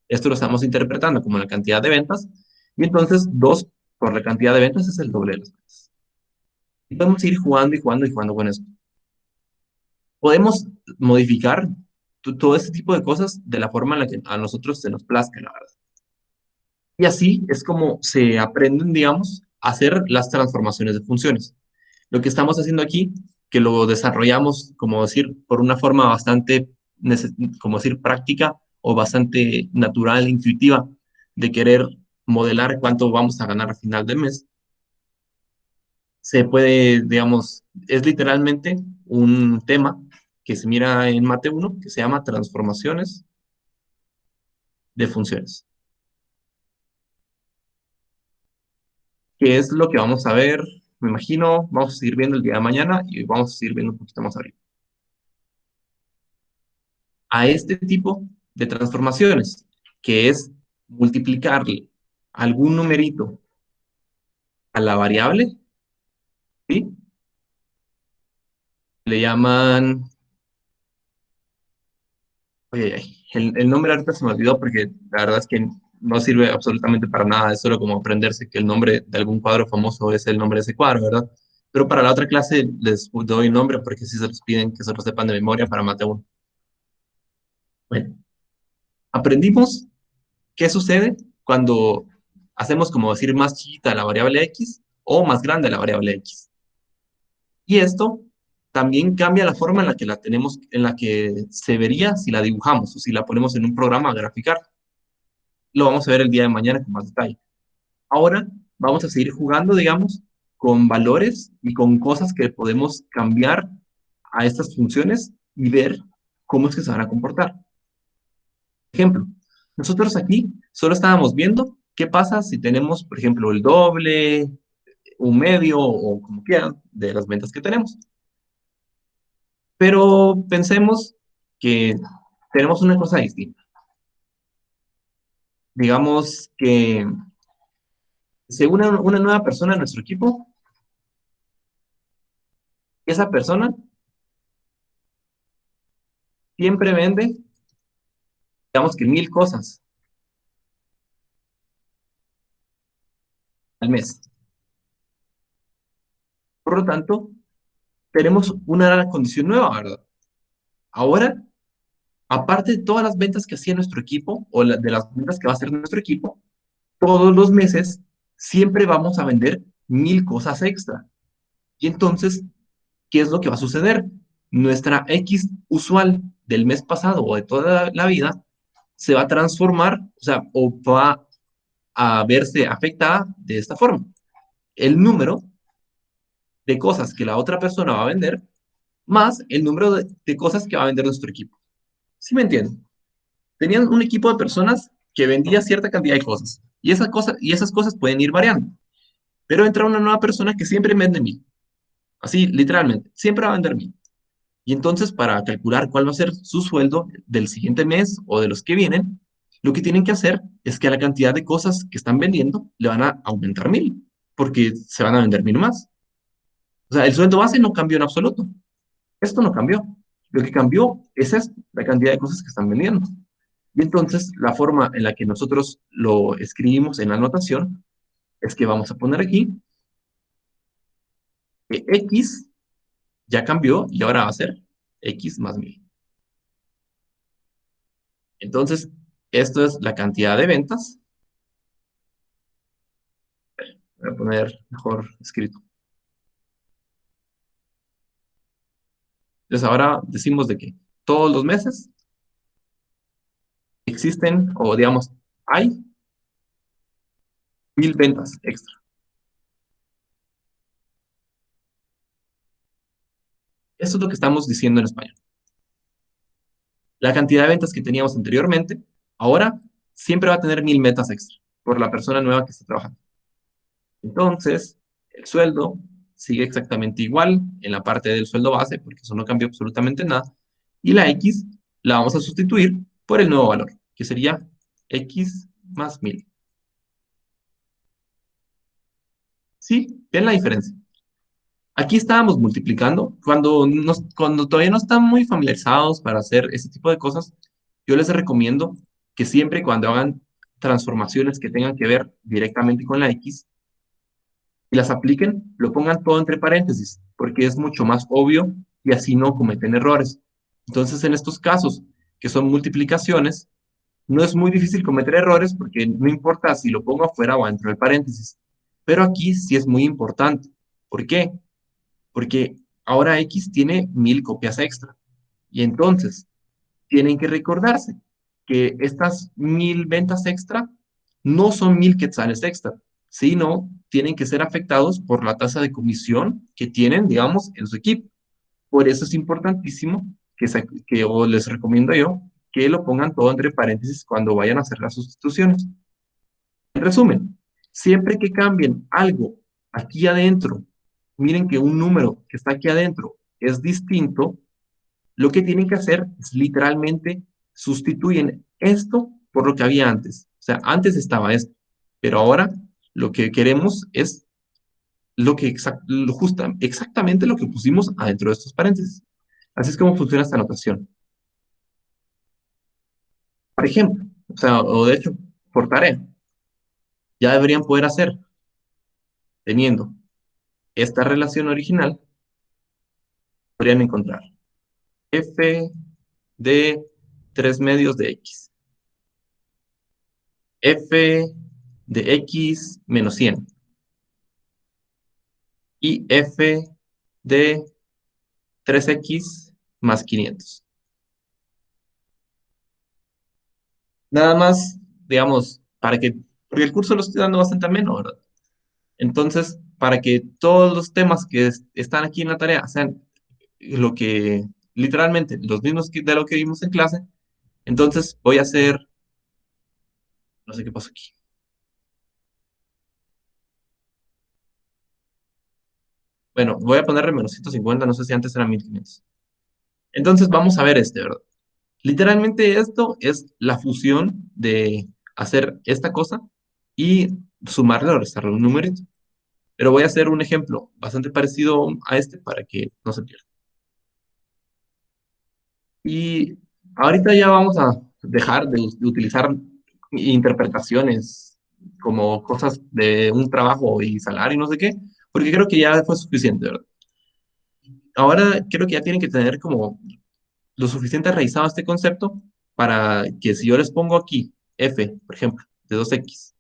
Esto lo estamos interpretando como la cantidad de ventas. Y entonces 2 por la cantidad de ventas es el doble de las ventas. Y podemos ir jugando y jugando y jugando con esto. Podemos modificar todo este tipo de cosas de la forma en la que a nosotros se nos plazca, la verdad. Y así es como se aprenden, digamos, a hacer las transformaciones de funciones. Lo que estamos haciendo aquí, que lo desarrollamos, como decir, por una forma bastante, como decir, práctica o bastante natural, intuitiva, de querer modelar cuánto vamos a ganar a final de mes, se puede, digamos, es literalmente un tema que se mira en Mate 1, que se llama transformaciones de funciones, que es lo que vamos a ver, me imagino, vamos a seguir viendo el día de mañana y vamos a seguir viendo un poquito más arriba. A este tipo de transformaciones, que es multiplicarle algún numerito a la variable, ¿sí? Le llaman, oye, el nombre ahorita se me olvidó porque la verdad es que no sirve absolutamente para nada, es solo como aprenderse que el nombre de algún cuadro famoso es el nombre de ese cuadro, ¿verdad? Pero para la otra clase les doy un nombre porque si se los piden que se lo sepan de memoria para Mate 1. Bueno, aprendimos qué sucede cuando hacemos como decir más chiquita la variable x o más grande la variable x. Y esto también cambia la forma en la que la tenemos, en la que se vería si la dibujamos o si la ponemos en un programa a graficar. Lo vamos a ver el día de mañana con más detalle. Ahora vamos a seguir jugando, digamos, con valores y con cosas que podemos cambiar a estas funciones y ver cómo es que se van a comportar. Ejemplo, nosotros aquí solo estábamos viendo qué pasa si tenemos, por ejemplo, el doble, un medio o como quieran de las ventas que tenemos. Pero pensemos que tenemos una cosa distinta. Digamos que se una nueva persona a nuestro equipo, esa persona siempre vende, digamos que 1,000 cosas al mes. Por lo tanto, tenemos una condición nueva, ¿verdad? Ahora, aparte de todas las ventas que hacía nuestro equipo, o de las ventas que va a hacer nuestro equipo, todos los meses siempre vamos a vender 1,000 cosas extra. Y entonces, ¿qué es lo que va a suceder? Nuestra X usual del mes pasado o de toda la vida se va a transformar, o sea, o va a verse afectada de esta forma. El número de cosas que la otra persona va a vender más el número de cosas que va a vender nuestro equipo. ¿Sí me entienden? Tenían un equipo de personas que vendía cierta cantidad de cosas y esas cosas pueden ir variando. Pero entra una nueva persona que siempre vende 1,000. Así, literalmente, siempre va a vender 1,000. Y entonces, para calcular cuál va a ser su sueldo del siguiente mes o de los que vienen, lo que tienen que hacer es que a la cantidad de cosas que están vendiendo le van a aumentar 1,000, porque se van a vender 1,000 más. O sea, el sueldo base no cambió en absoluto. Esto no cambió. Lo que cambió es esto, la cantidad de cosas que están vendiendo. Y entonces, la forma en la que nosotros lo escribimos en la anotación es que vamos a poner aquí que X ya cambió y ahora va a ser X más 1,000. Entonces, esto es la cantidad de ventas. Voy a poner mejor escrito. Entonces, ahora decimos de que todos los meses existen, o digamos, hay 1,000 ventas extra. Eso es lo que estamos diciendo en español. La cantidad de ventas que teníamos anteriormente, ahora siempre va a tener 1,000 metas extra por la persona nueva que está trabajando. Entonces, el sueldo sigue exactamente igual en la parte del sueldo base, porque eso no cambió absolutamente nada. Y la X la vamos a sustituir por el nuevo valor, que sería X más 1,000. ¿Sí? ¿Ven la diferencia? Aquí estábamos multiplicando. Cuando todavía no están muy familiarizados para hacer ese tipo de cosas, yo les recomiendo que siempre cuando hagan transformaciones que tengan que ver directamente con la X, y las apliquen, lo pongan todo entre paréntesis, porque es mucho más obvio y así no cometen errores. Entonces, en estos casos, que son multiplicaciones, no es muy difícil cometer errores porque no importa si lo pongo afuera o dentro del paréntesis. Pero aquí sí es muy importante. ¿Por qué? Porque ahora X tiene 1,000 copias extra. Y entonces, tienen que recordarse que estas 1,000 ventas extra no son 1,000 quetzales extra, sino tienen que ser afectados por la tasa de comisión que tienen, digamos, en su equipo. Por eso es importantísimo que o les recomiendo yo que lo pongan todo entre paréntesis cuando vayan a hacer las sustituciones. En resumen, siempre que cambien algo aquí adentro, miren que un número que está aquí adentro es distinto, lo que tienen que hacer es literalmente sustituyen esto por lo que había antes. O sea, antes estaba esto, pero ahora lo que queremos es lo que exactamente lo que pusimos adentro de estos paréntesis. Así es como funciona esta notación. Por ejemplo, o sea, o de hecho, por tarea, ya deberían poder hacer, teniendo esta relación original, podrían encontrar f de 3 medios de x, f de x menos 100 y f de 3x más 500. Nada más, digamos, porque el curso lo estoy dando bastante ameno, ¿verdad? Entonces, para que todos los temas que están aquí en la tarea sean lo que, literalmente, los mismos de lo que vimos en clase, entonces voy a hacer, no sé qué pasó aquí. Bueno, voy a ponerle menos 150, no sé si antes era 1500. Entonces, vamos a ver ¿verdad? Literalmente esto es la fusión de hacer esta cosa y sumarle o restarle un numerito. Pero voy a hacer un ejemplo bastante parecido a este para que no se pierda. Y ahorita ya vamos a dejar de utilizar interpretaciones como cosas de un trabajo y salario y no sé qué, porque creo que ya fue suficiente, ¿verdad? Ahora creo que ya tienen que tener como lo suficiente realizado este concepto para que si yo les pongo aquí f, por ejemplo, de 2x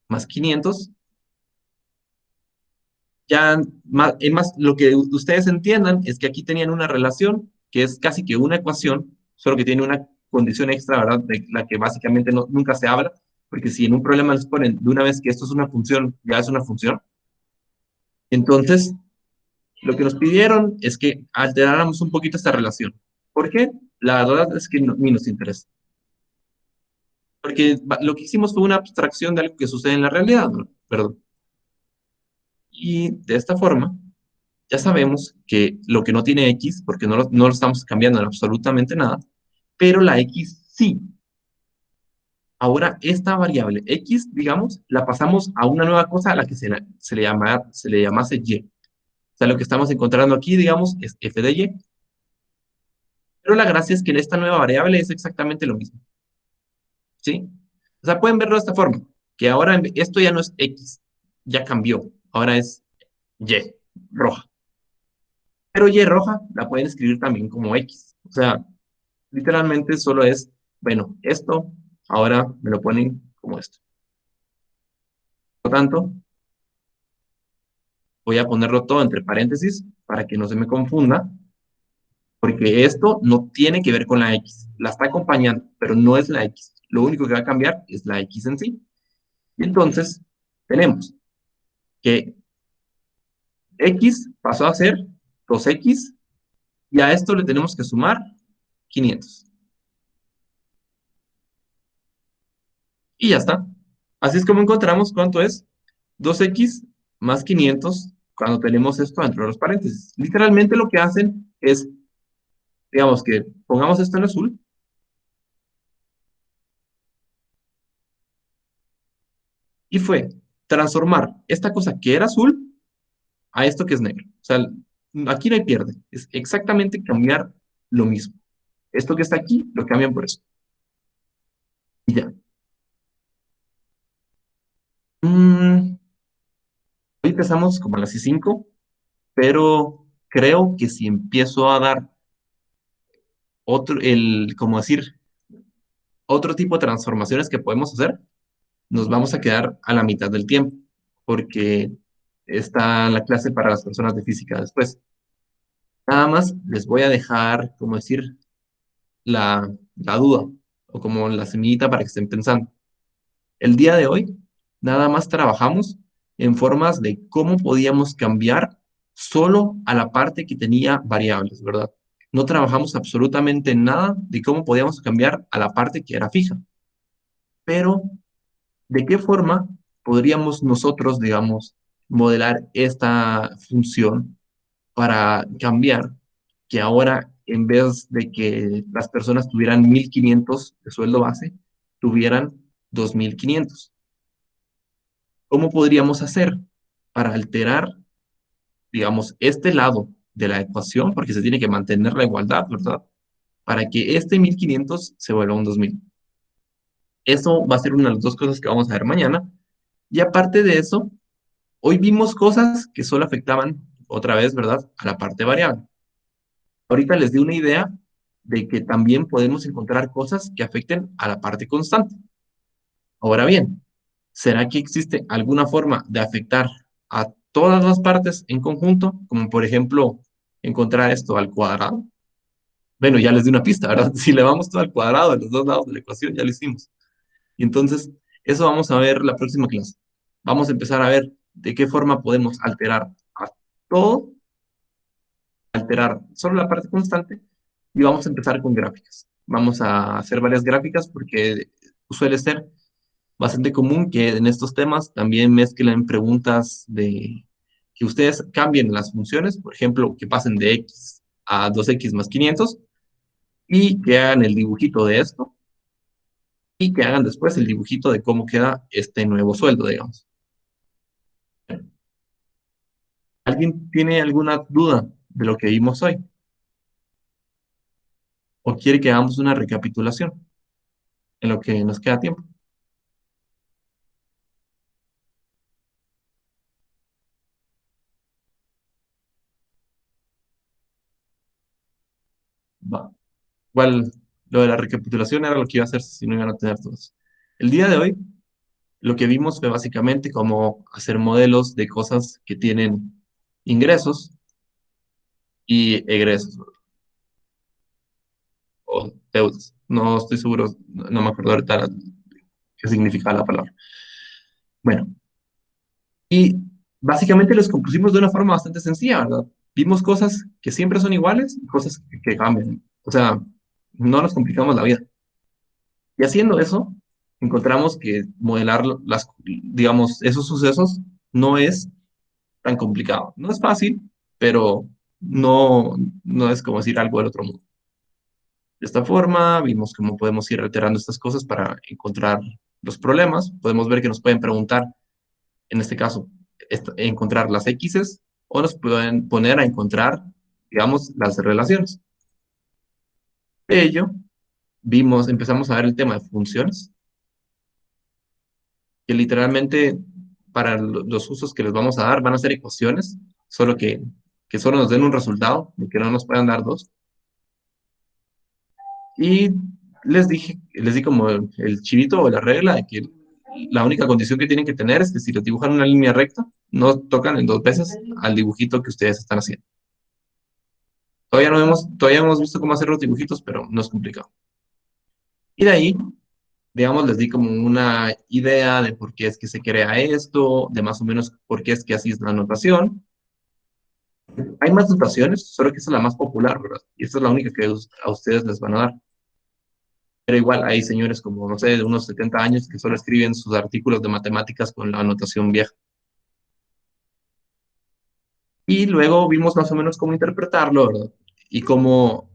más 500, ya lo que ustedes entiendan es que aquí tenían una relación que es casi que una ecuación, solo que tiene una condición extra, ¿verdad? De la que básicamente nunca se habla, porque si en un problema les ponen de una vez que esto es una función, ya es una función. Entonces, lo que nos pidieron es que alteráramos un poquito esta relación. ¿Por qué? La verdad es que ni nos interesa. Porque lo que hicimos fue una abstracción de algo que sucede en la realidad, ¿no? Perdón. Y de esta forma, ya sabemos que lo que no tiene X, porque no lo estamos cambiando en absolutamente nada, pero la X sí. Ahora, esta variable X, digamos, la pasamos a una nueva cosa a la que se le llamase Y. O sea, lo que estamos encontrando aquí, digamos, es f de Y. Pero la gracia es que en esta nueva variable es exactamente lo mismo. ¿Sí? O sea, pueden verlo de esta forma, que ahora esto ya no es X, ya cambió, ahora es Y, roja. Pero Y roja la pueden escribir también como X. O sea, literalmente solo es, bueno, esto ahora me lo ponen como esto. Por lo tanto, voy a ponerlo todo entre paréntesis para que no se me confunda, porque esto no tiene que ver con la X. La está acompañando, pero no es la X. Lo único que va a cambiar es la X en sí. Y entonces, tenemos que X pasó a ser 2X y a esto le tenemos que sumar 500. Y ya está. Así es como encontramos cuánto es 2x más 500 cuando tenemos esto dentro de los paréntesis. Literalmente lo que hacen es, digamos que pongamos esto en azul y fue transformar esta cosa que era azul a esto que es negro. O sea, aquí no hay pierde. Es exactamente cambiar lo mismo. Esto que está aquí lo cambian por esto. Y ya. Mm, hoy empezamos como a las 5, pero creo que si empiezo a dar como decir, otro tipo de transformaciones que podemos hacer, nos vamos a quedar a la mitad del tiempo, porque está la clase para las personas de física después. Nada más les voy a dejar, como decir, la duda, o como la semillita para que estén pensando. El día de hoy, nada más trabajamos en formas de cómo podíamos cambiar solo a la parte que tenía variables, ¿verdad? no trabajamos absolutamente nada de cómo podíamos cambiar a la parte que era fija. Pero, ¿de qué forma podríamos nosotros, digamos, modelar esta función para cambiar que ahora, en vez de que las personas tuvieran 1.500 de sueldo base, tuvieran 2.500? ¿Cómo podríamos hacer para alterar, digamos, este lado de la ecuación? Porque se tiene que mantener la igualdad, ¿verdad? Para que este 1.500 se vuelva un 2.000. Eso va a ser una de las dos cosas que vamos a ver mañana. Y aparte de eso, hoy vimos cosas que solo afectaban, otra vez, ¿verdad?, a la parte variable. Ahorita les di una idea de que también podemos encontrar cosas que afecten a la parte constante. Ahora bien, ¿será que existe alguna forma de afectar a todas las partes en conjunto? Como por ejemplo, encontrar esto al cuadrado. Bueno, ya les di una pista, ¿verdad? Si le vamos todo al cuadrado de los dos lados de la ecuación, ya lo hicimos. Y entonces, eso vamos a ver la próxima clase. Vamos a empezar a ver de qué forma podemos alterar a todo, alterar solo la parte constante, y vamos a empezar con gráficas. Vamos a hacer varias gráficas porque suele ser bastante común que en estos temas también mezclen preguntas de que ustedes cambien las funciones, por ejemplo, que pasen de x a 2x más 500 y que hagan el dibujito de esto y que hagan después el dibujito de cómo queda este nuevo sueldo, digamos. ¿Alguien tiene alguna duda de lo que vimos hoy? ¿O quiere que hagamos una recapitulación en lo que nos queda tiempo? Va. Igual, lo de la recapitulación era lo que iba a hacer si no iban a tener todos. El día de hoy, lo que vimos fue básicamente cómo hacer modelos de cosas que tienen ingresos y egresos o deudas. No estoy seguro, no me acuerdo ahorita qué significa la palabra. Bueno, y básicamente los compusimos de una forma bastante sencilla, ¿verdad? Vimos cosas que siempre son iguales y cosas que cambian. O sea, no nos complicamos la vida. Y haciendo eso, encontramos que modelar digamos, esos sucesos no es tan complicado. No es fácil, pero no es como decir algo del otro mundo. De esta forma, vimos cómo podemos ir alterando estas cosas para encontrar los problemas. Podemos ver que nos pueden preguntar, en este caso, encontrar las X's o nos pueden poner a encontrar, digamos, las relaciones. De ello, empezamos a ver el tema de funciones, que literalmente para los usos que les vamos a dar van a ser ecuaciones, solo que solo nos den un resultado y que no nos puedan dar dos. Y les di como el chivito o la regla de que la única condición que tienen que tener es que si los dibujan una línea recta, no tocan en dos veces al dibujito que ustedes están haciendo. Todavía no hemos visto cómo hacer los dibujitos, pero no es complicado. Y de ahí, digamos, les di como una idea de por qué es que se crea esto, de más o menos por qué es que así es la notación. Hay más notaciones, solo que esa es la más popular, ¿verdad? Y esta es la única que a ustedes les van a dar. Pero igual hay señores como, no sé, de unos 70 años que solo escriben sus artículos de matemáticas con la anotación vieja. Y luego vimos más o menos cómo interpretarlo, ¿verdad? Y cómo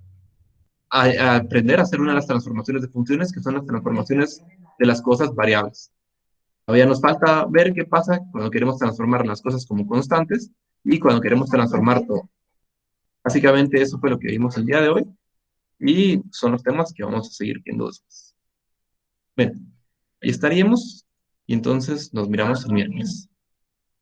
a aprender a hacer una de las transformaciones de funciones, que son las transformaciones de las cosas variables. Todavía nos falta ver qué pasa cuando queremos transformar las cosas como constantes y cuando queremos transformar todo. Básicamente eso fue lo que vimos el día de hoy y son los temas que vamos a seguir viendo después. Bien, ahí estaríamos y entonces nos miramos el miércoles.